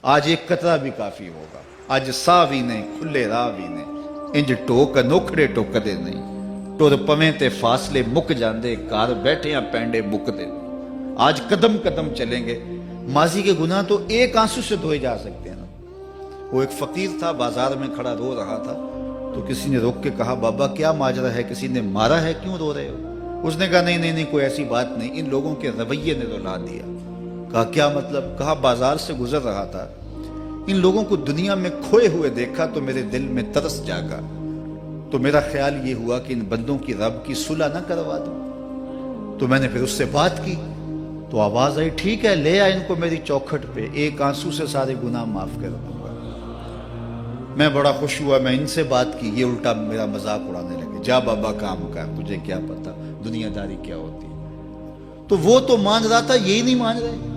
آج ایک قطرہ بھی کافی ہوگا، اج سا بھی نہیں کھلے راہ بھی نہیں، انج ٹوک انوکھڑے ٹوکدے نہیں، ٹر پویں تے فاصلے مک جاندے، گھر بیٹھیاں پینڈے مکدے نہیں۔ آج قدم قدم چلیں گے، ماضی کے گناہ تو ایک آنسو سے دھوئے جا سکتے ہیں نا۔ وہ ایک فقیر تھا، بازار میں کھڑا رو رہا تھا، تو کسی نے روک کے کہا بابا کیا ماجرا ہے، کسی نے مارا ہے، کیوں رو رہے ہو؟ اس نے کہا نہیں کوئی ایسی بات نہیں، ان لوگوں کے رویے نے رلا دیا۔ کہا کیا مطلب؟ کہا بازار سے گزر رہا تھا، ان لوگوں کو دنیا میں کھوئے ہوئے دیکھا تو میرے دل میں ترس جاگا، تو میرا خیال یہ ہوا کہ ان بندوں کی رب کی صلح نہ کروا دوں، تو میں نے پھر اس سے بات کی، تو آواز آئی ٹھیک ہے لے آ ان کو میری چوکھٹ پہ، ایک آنسو سے سارے گناہ معاف کر دوں گا۔ میں بڑا خوش ہوا، میں ان سے بات کی، یہ الٹا میرا مذاق اڑانے لگے، جا بابا کام کر، تجھے کیا پتا دنیا داری کیا ہوتی ہے۔ تو وہ تو مان رہا تھا، یہی نہیں مان رہے،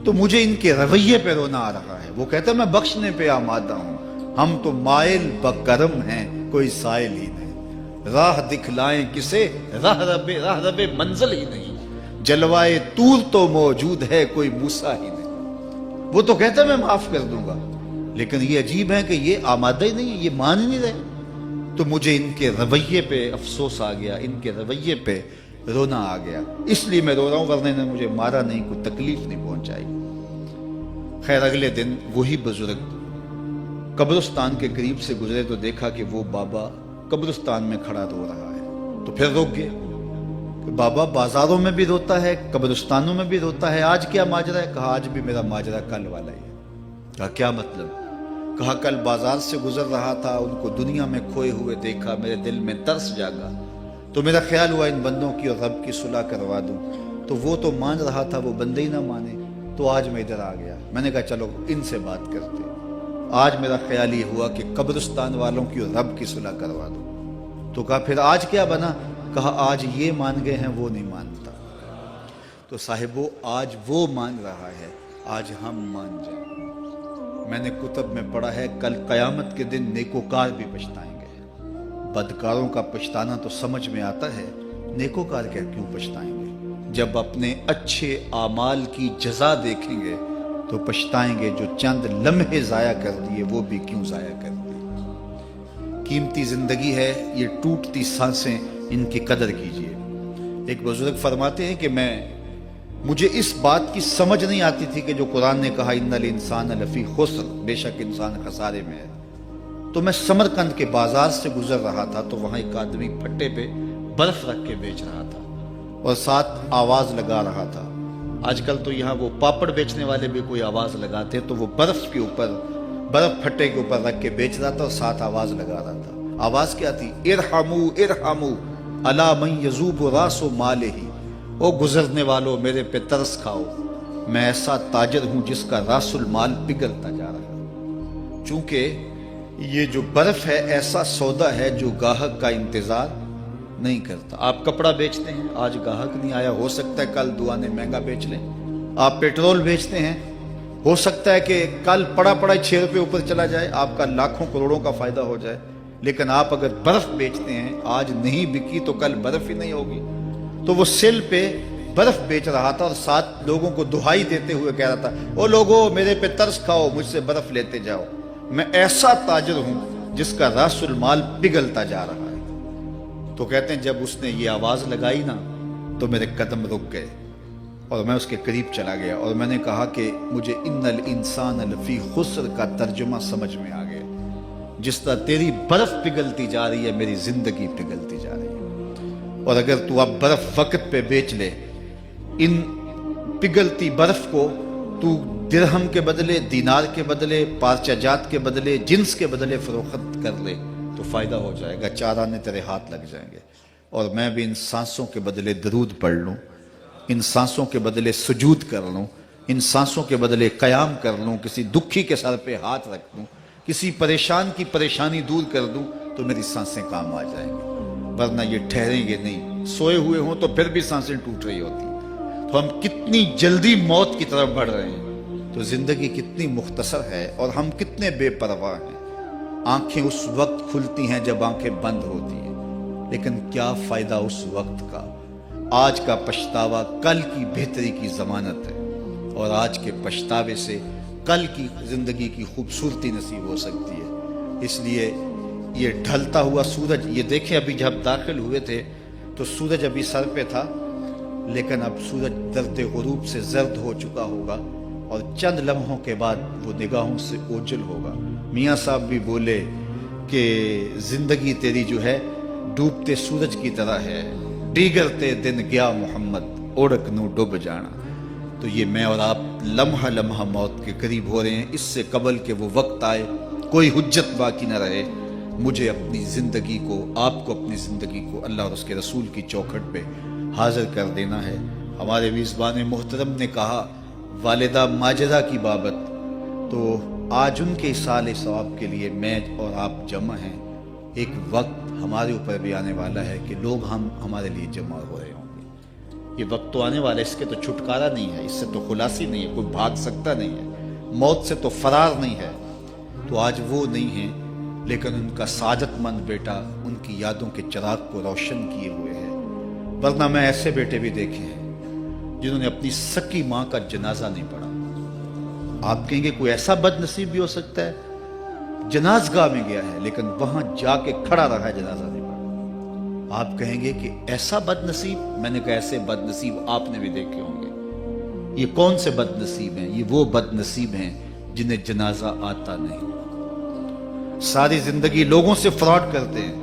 تو مجھے ان کے رویے پہ رونا آ رہا ہے۔ وہ کہتا ہے میں بخشنے پہ آمادہ ہوں، ہم تو مائل بکرم ہیں، کوئی سائل ہی نہیں، راہ دکھلائیں کسے، راہ رب منزل ہی نہیں، جلوائے طور تو موجود ہے، کوئی موسیٰ ہی نہیں۔ وہ تو کہتا ہے میں معاف کر دوں گا، لیکن یہ عجیب ہے کہ یہ آمادہ ہی نہیں، یہ مان نہیں رہے۔ تو مجھے ان کے رویے پہ افسوس آ گیا، ان کے رویے پہ رونا آ گیا، اس لیے میں رو رہا ہوں، ورنہ نے مجھے مارا نہیں، کوئی تکلیف نہیں پہنچائی۔ خیر اگلے دن وہی بزرگ قبرستان کے قریب سے گزرے تو دیکھا کہ وہ بابا قبرستان میں کھڑا رو رہا ہے، تو پھر رک گئے کہ بابا بازاروں میں بھی روتا ہے، قبرستانوں میں بھی روتا ہے، آج کیا ماجرا ہے؟ کہا آج بھی میرا ماجرا کل والا ہی ہے۔ کہا کیا مطلب؟ کہا کل بازار سے گزر رہا تھا، ان کو دنیا میں کھوئے ہوئے دیکھا، میرے دل میں ترس جاگا، تو میرا خیال ہوا ان بندوں کی اور رب کی صلح کروا دوں، تو وہ تو مان رہا تھا، وہ بندے ہی نہ مانے، تو آج میں ادھر آ گیا۔ میں نے کہا چلو ان سے بات کرتے، آج میرا خیال یہ ہوا کہ قبرستان والوں کی اور رب کی صلح کروا دوں۔ تو کہا پھر آج کیا بنا؟ کہا آج یہ مان گئے ہیں، وہ نہیں مانتا۔ تو صاحبو آج وہ مان رہا ہے، آج ہم مان جائیں۔ میں نے کتب میں پڑھا ہے کل قیامت کے دن نیکوکار بھی پچھتائیں گے۔ بدکاروں کا پچھتانا تو سمجھ میں آتا ہے، نیکوکار کیوں پچھتائیں گے؟ جب اپنے اچھے اعمال کی جزا دیکھیں گے تو پچھتائیں گے، جو چند لمحے ضائع کر دیے وہ بھی کیوں ضائع کر دیے۔ قیمتی زندگی ہے، یہ ٹوٹتی سانسیں، ان کی قدر کیجیے۔ ایک بزرگ فرماتے ہیں کہ مجھے اس بات کی سمجھ نہیں آتی تھی کہ جو قرآن نے کہا ان الانسان لفی خسر، بے شک انسان خسارے میں ہے، تو میں سمرقند کے بازار سے گزر رہا تھا تو وہاں ایک آدمی پھٹے پہ برف رکھ کے بیچ رہا تھا اور ساتھ آواز لگا رہا تھا۔ آج کل تو یہاں وہ پاپڑ بیچنے والے بھی کوئی آواز لگاتے، تو وہ برف کے اوپر، برف پھٹے کے اوپر رکھ کے بیچ رہا تھا اور ساتھ آواز لگا رہا تھا۔ آواز کیا تھی؟ ارحمو ارحمو الا من یذوب راس مالہ، او گزرنے والوں میرے پہ ترس کھاؤ، میں ایسا تاجر ہوں جس کا راس المال پگھلتا جا رہا ہے۔ چونکہ یہ جو برف ہے ایسا سودا ہے جو گاہک کا انتظار نہیں کرتا۔ آپ کپڑا بیچتے ہیں، آج گاہک نہیں آیا، ہو سکتا ہے کل دعا نے مہنگا بیچ لیں۔ آپ پیٹرول بیچتے ہیں، ہو سکتا ہے کہ کل پڑا 6 روپے اوپر چلا جائے، آپ کا لاکھوں کروڑوں کا فائدہ ہو جائے۔ لیکن آپ اگر برف بیچتے ہیں، آج نہیں بکی تو کل برف ہی نہیں ہوگی۔ تو وہ سیل پہ برف بیچ رہا تھا اور ساتھ لوگوں کو دہائی دیتے ہوئے کہہ رہا تھا او لوگو میرے پہ ترس کھاؤ، مجھ سے برف لیتے جاؤ، میں ایسا تاجر ہوں جس کا راس المال پگھلتا جا رہا ہے۔ تو کہتے ہیں جب اس نے یہ آواز لگائی نا تو میرے قدم رک گئے اور میں اس کے قریب چلا گیا اور میں نے کہا کہ مجھے ان الانسان لفی خسر کا ترجمہ سمجھ میں آ گیا۔ جس طرح تیری برف پگھلتی جا رہی ہے، میری زندگی پگھلتی جا رہی ہے، اور اگر تو اب برف وقت پہ بیچ لے، ان پگھلتی برف کو تو درہم کے بدلے، دینار کے بدلے، پارچہ جات کے بدلے، جنس کے بدلے فروخت کر لے تو فائدہ ہو جائے گا، 4 آنے تیرے ہاتھ لگ جائیں گے۔ اور میں بھی ان سانسوں کے بدلے درود پڑھ لوں، ان سانسوں کے بدلے سجود کر لوں، ان سانسوں کے بدلے قیام کر لوں، کسی دکھی کے سر پہ ہاتھ رکھ دوں، کسی پریشان کی پریشانی دور کر دوں تو میری سانسیں کام آ جائیں گی، ورنہ یہ ٹھہریں گے نہیں۔ سوئے ہوئے ہوں تو پھر بھی سانسیں ٹوٹ رہی ہوتی ہیں، تو ہم کتنی جلدی موت کی طرف بڑھ رہے ہیں، تو زندگی کتنی مختصر ہے اور ہم کتنے بے پرواہ ہیں۔ آنکھیں اس وقت کھلتی ہیں جب آنکھیں بند ہوتی ہیں، لیکن کیا فائدہ اس وقت کا؟ آج کا پچھتاوا کل کی بہتری کی ضمانت ہے، اور آج کے پچھتاوے سے کل کی زندگی کی خوبصورتی نصیب ہو سکتی ہے۔ اس لیے یہ ڈھلتا ہوا سورج، یہ دیکھیں ابھی جب داخل ہوئے تھے تو سورج ابھی سر پہ تھا، لیکن اب سورج درد غروب سے زرد ہو چکا ہوگا اور چند لمحوں کے بعد وہ نگاہوں سے اوجھل ہوگا۔ میاں صاحب بھی بولے کہ زندگی تیری جو ہے ڈوبتے سورج کی طرح ہے، ڈیگرتے دن گیا محمد اوڑک نو ڈوب جانا۔ تو یہ میں اور آپ لمحہ لمحہ موت کے قریب ہو رہے ہیں۔ اس سے قبل کہ وہ وقت آئے کوئی حجت باقی نہ رہے، مجھے اپنی زندگی کو، آپ کو اپنی زندگی کو اللہ اور اس کے رسول کی چوکھٹ پہ حاضر کر دینا ہے۔ ہمارے میزبان محترم نے کہا والدہ ماجدہ کی بابت، تو آج ان کے ایصال ثواب کے لیے میں اور آپ جمع ہیں۔ ایک وقت ہمارے اوپر بھی آنے والا ہے کہ لوگ ہمارے لیے جمع ہو رہے ہوں گے۔ یہ وقت تو آنے والا ہے، اس کے تو چھٹکارا نہیں ہے، اس سے تو خلاصی نہیں ہے، کوئی بھاگ سکتا نہیں ہے، موت سے تو فرار نہیں ہے۔ تو آج وہ نہیں ہیں، لیکن ان کا سعادت مند بیٹا ان کی یادوں کے چراغ کو روشن کیے ہوئے ہے۔ ورنہ میں ایسے بیٹے بھی دیکھے ہیں جنہوں نے اپنی سکی ماں کا جنازہ نہیں پڑھا۔ آپ کہیں گے کوئی ایسا بد نصیب بھی ہو سکتا ہے، جنازگاہ میں گیا ہے لیکن وہاں جا کے کھڑا رہا ہے، جنازہ نہیں پڑھا۔ آپ کہیں گے کہ ایسا بد نصیب، میں نے کہا ایسے بد نصیب آپ نے بھی دیکھے ہوں گے۔ یہ کون سے بد نصیب ہیں؟ یہ وہ بد نصیب ہیں جنہیں جنازہ آتا نہیں، ساری زندگی لوگوں سے فراڈ کرتے ہیں،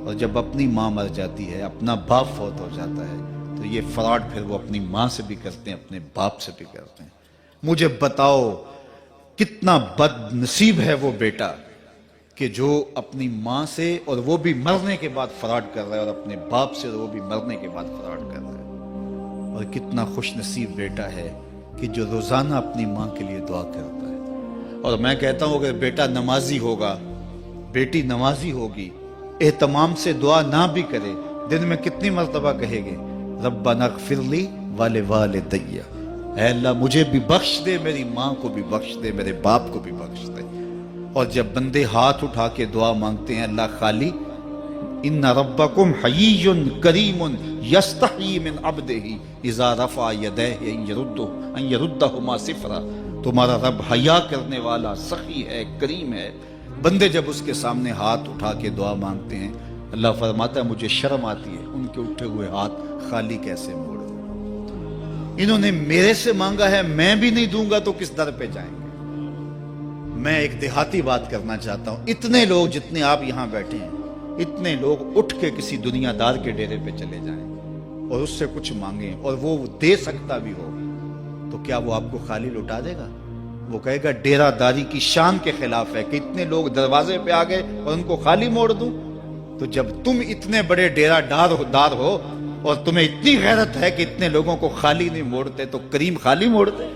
اور جب اپنی ماں مر جاتی ہے، اپنا باپ فوت ہو جاتا ہے، تو یہ فراڈ پھر وہ اپنی ماں سے بھی کرتے ہیں، اپنے باپ سے بھی کرتے ہیں۔ مجھے بتاؤ کتنا بد نصیب ہے وہ بیٹا کہ جو اپنی ماں سے، اور وہ بھی مرنے کے بعد فراڈ کر رہا ہے، اور اپنے باپ سے، اور وہ بھی مرنے کے بعد فراڈ کر رہا ہے۔ اور کتنا خوش نصیب بیٹا ہے کہ جو روزانہ اپنی ماں کے لیے دعا کرتا ہے۔ اور میں کہتا ہوں اگر بیٹا نمازی ہوگا، بیٹی نمازی ہوگی، اہتمام سے دعا نہ بھی کرے، دن میں کتنی مرتبہ کہے گے ربنا اغفر لی ولوالدی، اے اللہ مجھے بھی بخش دے، میری ماں کو بھی بخش دے، میرے باپ کو بھی بخش دے۔ اور جب بندے ہاتھ اٹھا کے دعا مانگتے ہیں اللہ خالی ان ربکم حیی کریم یستحیی من عبدہ اذا رفع یدیہ ان یردہما صفرا، تمہارا رب حیا کرنے والا، سخی ہے، کریم ہے۔ بندے جب اس کے سامنے ہاتھ اٹھا کے دعا مانگتے ہیں، اللہ فرماتا ہے مجھے شرم آتی ہے ان کے اٹھے ہوئے ہاتھ خالی کیسے موڑ دوں۔ انہوں نے میرے سے مانگا ہے، میں بھی نہیں دوں گا تو کس در پہ جائیں گے۔ میں ایک دیہاتی بات کرنا چاہتا ہوں، اتنے لوگ جتنے آپ یہاں بیٹھے ہیں، اتنے لوگ اٹھ کے کسی دنیا دار کے ڈیرے پہ چلے جائیں اور اس سے کچھ مانگیں اور وہ دے سکتا بھی ہو، تو کیا وہ آپ کو خالی لوٹا دے گا؟ وہ کہے گا ڈیرہ داری کی شان کے خلاف ہے کہ اتنے لوگ دروازے پہ آ گئے اور ان کو خالی موڑ دوں۔ تو جب تم اتنے بڑے ڈیرہ دار ہو اور تمہیں اتنی غیرت ہے کہ اتنے لوگوں کو خالی نہیں موڑتے، تو کریم خالی موڑتے؟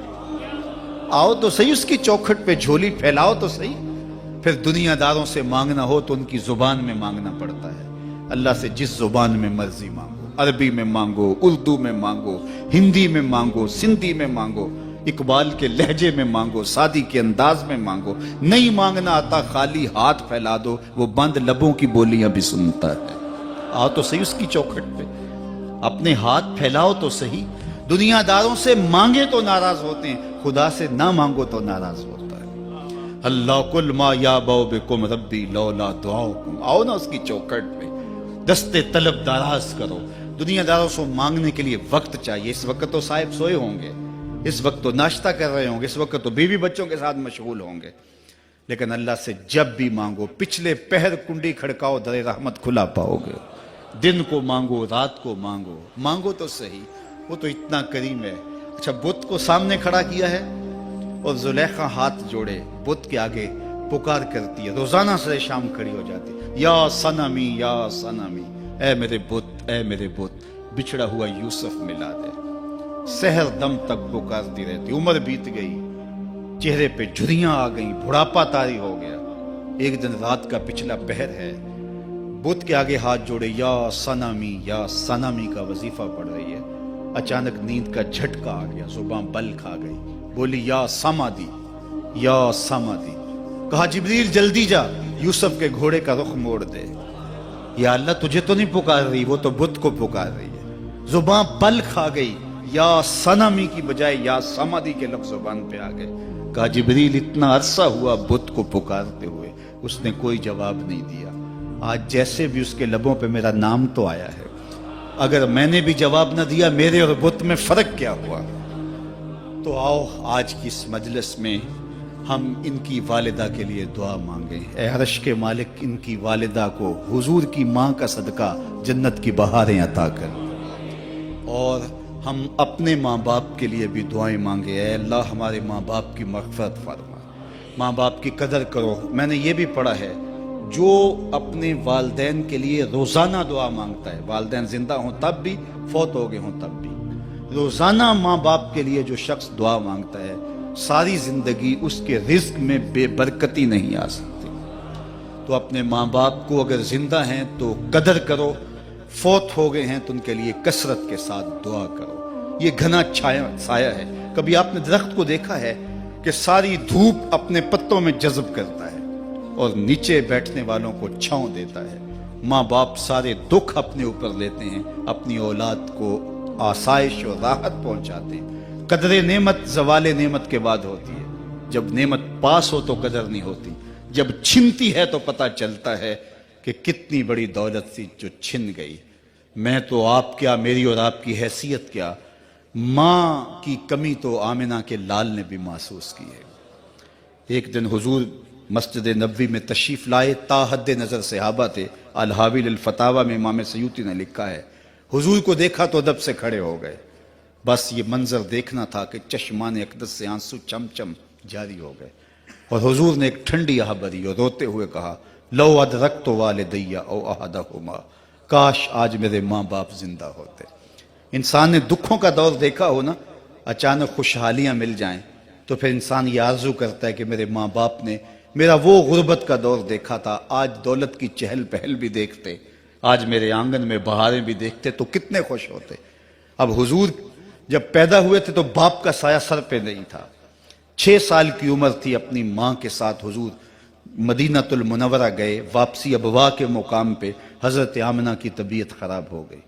آؤ تو صحیح اس کی چوکھٹ پہ جھولی پھیلاؤ تو صحیح۔ پھر دنیا داروں سے مانگنا ہو تو ان کی زبان میں مانگنا پڑتا ہے۔ اللہ سے جس زبان میں مرضی مانگو، عربی میں مانگو، اردو میں مانگو، ہندی میں مانگو، سندھی میں مانگو، اقبال کے لہجے میں مانگو، سادی کے انداز میں مانگو، نہیں مانگنا آتا خالی ہاتھ پھیلا دو، وہ بند لبوں کی بولیاں بھی سنتا ہے۔ آؤ تو صحیح اس کی چوکھٹ پہ، اپنے ہاتھ پھیلاؤ تو صحیح۔ دنیا داروں سے مانگے تو ناراض ہوتے ہیں، خدا سے نہ مانگو تو ناراض ہوتا ہے۔ اللہ کل ما یابو بکم ربی لولا دعاؤکم، آؤ نا اس کی چوکھٹ پہ، دستے طلب دراز کرو۔ دنیا داروں سے مانگنے کے لیے وقت چاہیے۔ اس وقت تو صاحب سوئے ہوں گے، اس وقت تو ناشتہ کر رہے ہوں گے، اس وقت تو بیوی بچوں کے ساتھ مشغول ہوں گے، لیکن اللہ سے جب بھی مانگو، پچھلے پہر کنڈی کھڑکاؤ، در رحمت کھلا پاؤ گے۔ دن کو مانگو، رات کو مانگو، مانگو تو صحیح، وہ تو اتنا کریم ہے۔ اچھا بت کو سامنے کھڑا کیا ہے اور زلیخا ہاتھ جوڑے بت کے آگے پکار کرتی ہے، روزانہ سے شام کھڑی ہو جاتی ہے، یا صنمی یا صنمی، اے میرے بت، اے میرے بت، بچھڑا ہوا یوسف ملا دے۔ سحر دم تک پکارتی رہتی، عمر بیت گئی، چہرے پہ جھریاں آ گئیں، بڑھاپا طاری ہو گیا۔ ایک دن رات کا پچھلا پہر ہے، بت کے آگے ہاتھ جوڑے یا صنمی کا وظیفہ پڑھ رہی ہے۔ اچانک نیند کا جھٹکا آ گیا، زبان بل کھا گئی، بولی یا سمادی یا سمادی۔ کہا جبریل جلدی جا، یوسف کے گھوڑے کا رخ موڑ دے۔ یا اللہ تجھے تو نہیں پکار رہی، وہ تو بت کو پکار رہی ہے۔ زبان بل کھا گئی، یا صنمی کی بجائے یا سمادی کے لفظ زبان پہ آ گئے۔ کہا جبریل اتنا عرصہ ہوا بت کو پکارتے ہوئے، اس نے کوئی جواب نہیں دیا، آج جیسے بھی اس کے لبوں پہ میرا نام تو آیا ہے، اگر میں نے بھی جواب نہ دیا میرے اور بت میں فرق کیا ہوا؟ تو آؤ آج کی اس مجلس میں ہم ان کی والدہ کے لیے دعا مانگیں۔ اے عرش کے مالک، ان کی والدہ کو حضور کی ماں کا صدقہ جنت کی بہاریں عطا کر، اور ہم اپنے ماں باپ کے لیے بھی دعائیں مانگے۔ اے اللہ ہمارے ماں باپ کی مغفرت فرما، ماں باپ کی قدر کرو۔ میں نے یہ بھی پڑھا ہے جو اپنے والدین کے لیے روزانہ دعا مانگتا ہے، والدین زندہ ہوں تب بھی، فوت ہو گئے ہوں تب بھی، روزانہ ماں باپ کے لیے جو شخص دعا مانگتا ہے، ساری زندگی اس کے رزق میں بے برکتی نہیں آ سکتی۔ تو اپنے ماں باپ کو اگر زندہ ہیں تو قدر کرو، فوت ہو گئے ہیں تو ان کے لیے کثرت کے ساتھ دعا کرو۔ یہ گھنا سایہ ہے۔ کبھی آپ نے درخت کو دیکھا ہے کہ ساری دھوپ اپنے پتوں میں جذب کرتا ہے اور نیچے بیٹھنے والوں کو چھاؤں دیتا ہے؟ ماں باپ سارے دکھ اپنے اوپر لیتے ہیں، اپنی اولاد کو آسائش اور راحت پہنچاتے ہیں۔ قدر نعمت زوال نعمت کے بعد ہوتی ہے، جب نعمت پاس ہو تو قدر نہیں ہوتی، جب چھنتی ہے تو پتہ چلتا ہے کہ کتنی بڑی دولت تھی جو چھن گئی۔ میں تو آپ کیا، میری اور آپ کی حیثیت کیا، ماں کی کمی تو آمنہ کے لال نے بھی محسوس کی ہے۔ ایک دن حضور مسجد نبوی میں تشریف لائے، تا حد نظر صحابہ تھے۔ الحاوی للفتاوی میں امام سیوطی نے لکھا ہے حضور کو دیکھا تو ادب سے کھڑے ہو گئے، بس یہ منظر دیکھنا تھا کہ چشمان اقدس سے آنسو چم چم جاری ہو گئے، اور حضور نے ایک ٹھنڈی آہ بھری اور روتے ہوئے کہا لو ادرکت والدی او احدہما، کاش آج میرے ماں باپ زندہ ہوتے۔ انسان نے دکھوں کا دور دیکھا ہو نا، اچانک خوشحالیاں مل جائیں تو پھر انسان یہ آرزو کرتا ہے کہ میرے ماں باپ نے میرا وہ غربت کا دور دیکھا تھا، آج دولت کی چہل پہل بھی دیکھتے، آج میرے آنگن میں بہاریں بھی دیکھتے تو کتنے خوش ہوتے۔ اب حضور جب پیدا ہوئے تھے تو باپ کا سایہ سر پہ نہیں تھا، 6 سال کی عمر تھی، اپنی ماں کے ساتھ حضور مدینۃ المنورہ گئے۔ واپسی ابوا کے مقام پہ حضرت آمنہ کی طبیعت خراب ہو گئی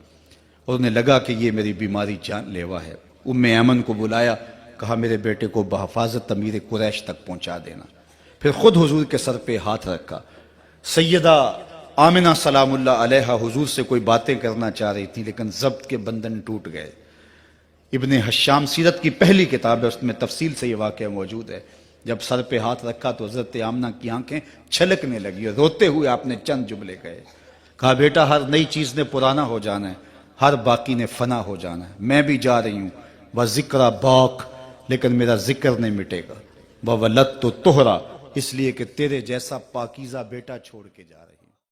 اور انہیں لگا کہ یہ میری بیماری جان لیوا ہے۔ ام ایمن کو بلایا، کہا میرے بیٹے کو بحفاظت امیر قریش تک پہنچا دینا، پھر خود حضور کے سر پہ ہاتھ رکھا۔ سیدہ آمنہ سلام اللہ علیہا حضور سے کوئی باتیں کرنا چاہ رہی تھی لیکن ضبط کے بندھن ٹوٹ گئے۔ ابن حشام سیرت کی پہلی کتاب ہے، اس میں تفصیل سے یہ واقعہ موجود ہے۔ جب سر پہ ہاتھ رکھا تو حضرت آمنہ کی آنکھیں چھلکنے لگی اور روتے ہوئے آپ نے چند جملے کہے، کہا بیٹا ہر نئی چیز نے پرانا ہو جانا ہے، ہر باقی نے فنا ہو جانا ہے، میں بھی جا رہی ہوں، وَذِكْرَ باق، لیکن میرا ذکر نہیں مٹے گا، وَوَلَدْتُ طُہْرًا، اس لیے کہ تیرے جیسا پاکیزہ بیٹا چھوڑ کے جا رہی ہوں۔